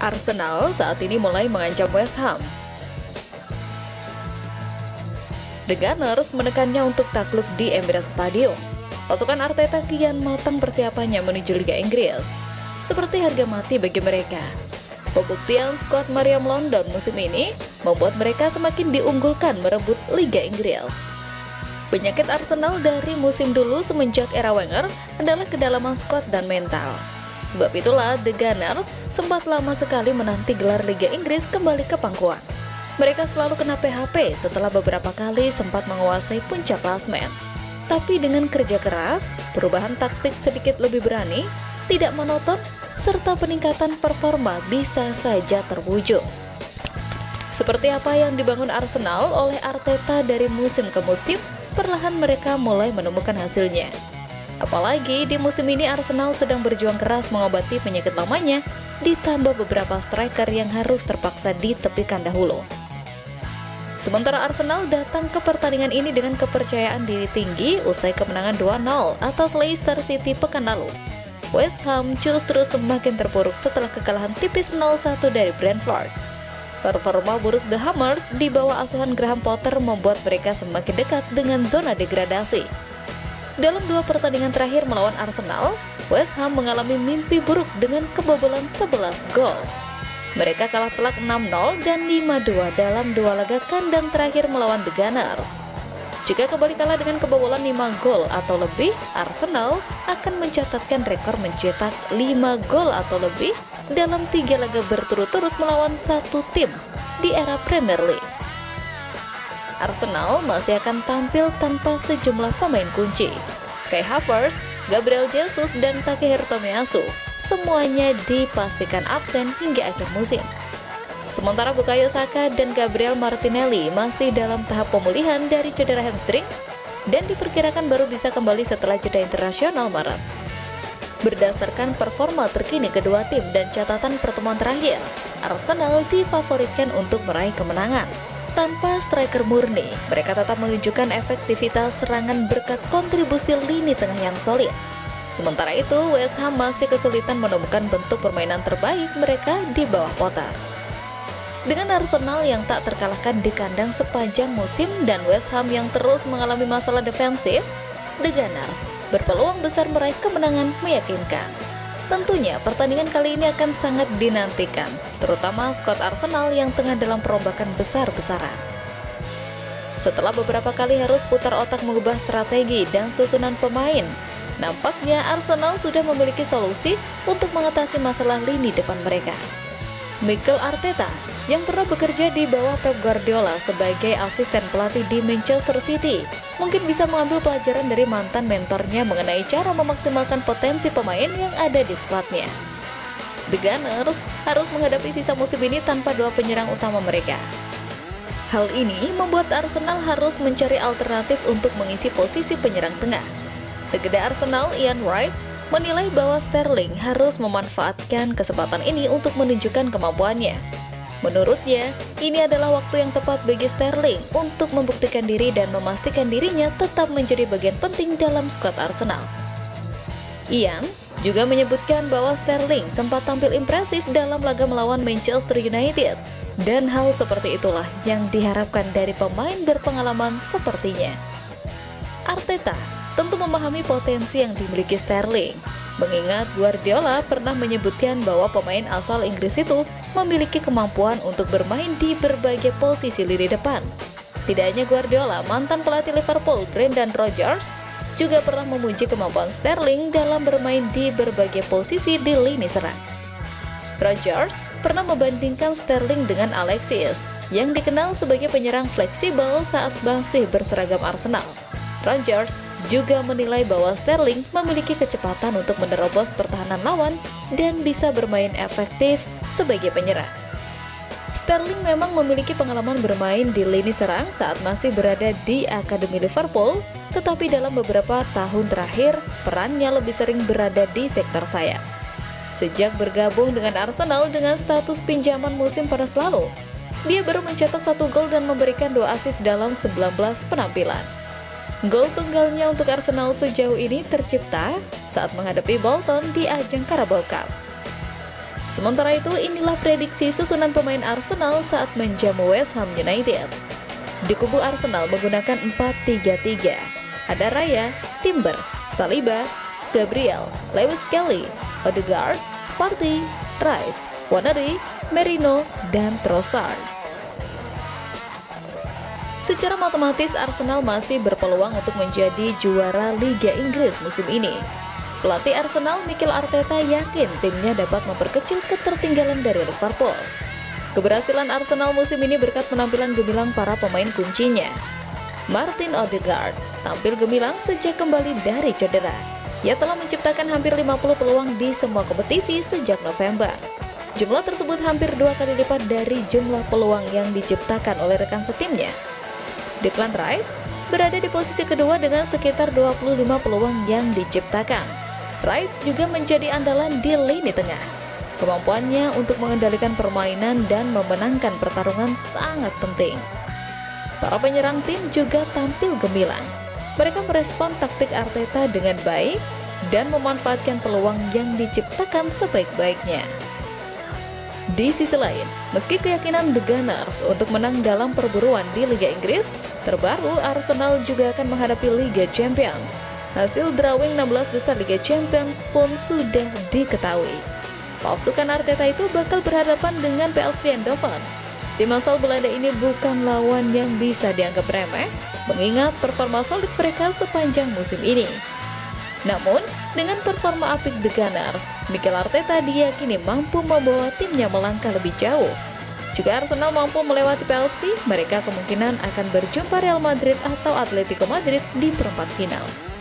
Arsenal saat ini mulai mengancam West Ham. The Gunners menekannya untuk takluk di Emirates Stadium. Pasukan Arteta kian matang persiapannya menuju Liga Inggris. Seperti harga mati bagi mereka. Pembuktian skuad Mariam London musim ini membuat mereka semakin diunggulkan merebut Liga Inggris. Penyakit Arsenal dari musim dulu semenjak era Wenger adalah kedalaman skuad dan mental. Sebab itulah The Gunners sempat lama sekali menanti gelar Liga Inggris kembali ke pangkuan. Mereka selalu kena PHP setelah beberapa kali sempat menguasai puncak klasmen. Tapi dengan kerja keras, perubahan taktik sedikit lebih berani, tidak monoton, serta peningkatan performa bisa saja terwujud. Seperti apa yang dibangun Arsenal oleh Arteta dari musim ke musim, perlahan mereka mulai menemukan hasilnya. Apalagi di musim ini Arsenal sedang berjuang keras mengobati penyakit lamanya, ditambah beberapa striker yang harus terpaksa ditepikan dahulu. Sementara Arsenal datang ke pertandingan ini dengan kepercayaan diri tinggi usai kemenangan 2-0 atas Leicester City pekan lalu. West Ham justru semakin terpuruk setelah kekalahan tipis 0-1 dari Brentford. Performa buruk The Hammers di bawah asuhan Graham Potter membuat mereka semakin dekat dengan zona degradasi. Dalam 2 pertandingan terakhir melawan Arsenal, West Ham mengalami mimpi buruk dengan kebobolan 11 gol. Mereka kalah telak 6-0 dan 5-2 dalam 2 laga kandang terakhir melawan The Gunners. Jika kembali kalah dengan kebobolan 5 gol atau lebih, Arsenal akan mencatatkan rekor mencetak 5 gol atau lebih dalam 3 laga berturut-turut melawan satu tim di era Premier League. Arsenal masih akan tampil tanpa sejumlah pemain kunci. Kai Havertz, Gabriel Jesus, dan Takehiro Tomiyasu semuanya dipastikan absen hingga akhir musim. Sementara Bukayo Saka dan Gabriel Martinelli masih dalam tahap pemulihan dari cedera hamstring dan diperkirakan baru bisa kembali setelah jeda internasional Maret. Berdasarkan performa terkini kedua tim dan catatan pertemuan terakhir, Arsenal difavoritkan untuk meraih kemenangan. Tanpa striker murni, mereka tetap menunjukkan efektivitas serangan berkat kontribusi lini tengah yang solid. Sementara itu, West Ham masih kesulitan menemukan bentuk permainan terbaik mereka di bawah Potter. Dengan Arsenal yang tak terkalahkan di kandang sepanjang musim dan West Ham yang terus mengalami masalah defensif, The Gunners berpeluang besar meraih kemenangan meyakinkan. Tentunya pertandingan kali ini akan sangat dinantikan, terutama skuad Arsenal yang tengah dalam perombakan besar-besaran. Setelah beberapa kali harus putar otak mengubah strategi dan susunan pemain, nampaknya Arsenal sudah memiliki solusi untuk mengatasi masalah lini depan mereka. Mikel Arteta yang pernah bekerja di bawah Pep Guardiola sebagai asisten pelatih di Manchester City mungkin bisa mengambil pelajaran dari mantan mentornya mengenai cara memaksimalkan potensi pemain yang ada di skuadnya. The Gunners harus menghadapi sisa musim ini tanpa 2 penyerang utama mereka. Hal ini membuat Arsenal harus mencari alternatif untuk mengisi posisi penyerang tengah. Legenda Arsenal Ian Wright menilai bahwa Sterling harus memanfaatkan kesempatan ini untuk menunjukkan kemampuannya. Menurutnya, ini adalah waktu yang tepat bagi Sterling untuk membuktikan diri dan memastikan dirinya tetap menjadi bagian penting dalam skuad Arsenal. Ian juga menyebutkan bahwa Sterling sempat tampil impresif dalam laga melawan Manchester United, dan hal seperti itulah yang diharapkan dari pemain berpengalaman sepertinya. Arteta tentu memahami potensi yang dimiliki Sterling, mengingat Guardiola pernah menyebutkan bahwa pemain asal Inggris itu memiliki kemampuan untuk bermain di berbagai posisi lini depan. Tidak hanya Guardiola, mantan pelatih Liverpool Brendan Rodgers juga pernah memuji kemampuan Sterling dalam bermain di berbagai posisi di lini serang. Rodgers pernah membandingkan Sterling dengan Alexis, yang dikenal sebagai penyerang fleksibel saat masih berseragam Arsenal. Rodgers juga menilai bahwa Sterling memiliki kecepatan untuk menerobos pertahanan lawan dan bisa bermain efektif sebagai penyerang. Sterling memang memiliki pengalaman bermain di lini serang saat masih berada di Akademi Liverpool, tetapi dalam beberapa tahun terakhir, perannya lebih sering berada di sektor sayap. Sejak bergabung dengan Arsenal dengan status pinjaman musim panas lalu, dia baru mencetak 1 gol dan memberikan 2 assist dalam 19 penampilan. Gol tunggalnya untuk Arsenal sejauh ini tercipta saat menghadapi Bolton di ajang Carabao Cup. Sementara itu, inilah prediksi susunan pemain Arsenal saat menjamu West Ham United. Di kubu Arsenal menggunakan 4-3-3. Ada Raya, Timber, Saliba, Gabriel, Lewis Kelly, Odegaard, Partey, Rice, Waneri, Merino, dan Trossard. Secara matematis, Arsenal masih berpeluang untuk menjadi juara Liga Inggris musim ini. Pelatih Arsenal, Mikel Arteta, yakin timnya dapat memperkecil ketertinggalan dari Liverpool. Keberhasilan Arsenal musim ini berkat penampilan gemilang para pemain kuncinya. Martin Odegaard tampil gemilang sejak kembali dari cedera. Ia telah menciptakan hampir 50 peluang di semua kompetisi sejak November. Jumlah tersebut hampir 2 kali lipat dari jumlah peluang yang diciptakan oleh rekan setimnya. Declan Rice berada di posisi kedua dengan sekitar 25 peluang yang diciptakan. Rice juga menjadi andalan di lini tengah. Kemampuannya untuk mengendalikan permainan dan memenangkan pertarungan sangat penting. Para penyerang tim juga tampil gemilang. Mereka merespon taktik Arteta dengan baik dan memanfaatkan peluang yang diciptakan sebaik-baiknya. Di sisi lain, meski keyakinan The Gunners untuk menang dalam perburuan di Liga Inggris, terbaru Arsenal juga akan menghadapi Liga Champions. Hasil drawing 16 besar Liga Champions pun sudah diketahui. Pasukan Arteta itu bakal berhadapan dengan PSV Eindhoven. Tim asal Belanda ini bukan lawan yang bisa dianggap remeh, mengingat performa solid mereka sepanjang musim ini. Namun, dengan performa apik The Gunners, Mikel Arteta diyakini mampu membawa timnya melangkah lebih jauh. Jika Arsenal mampu melewati PSV, mereka kemungkinan akan berjumpa Real Madrid atau Atletico Madrid di perempat final.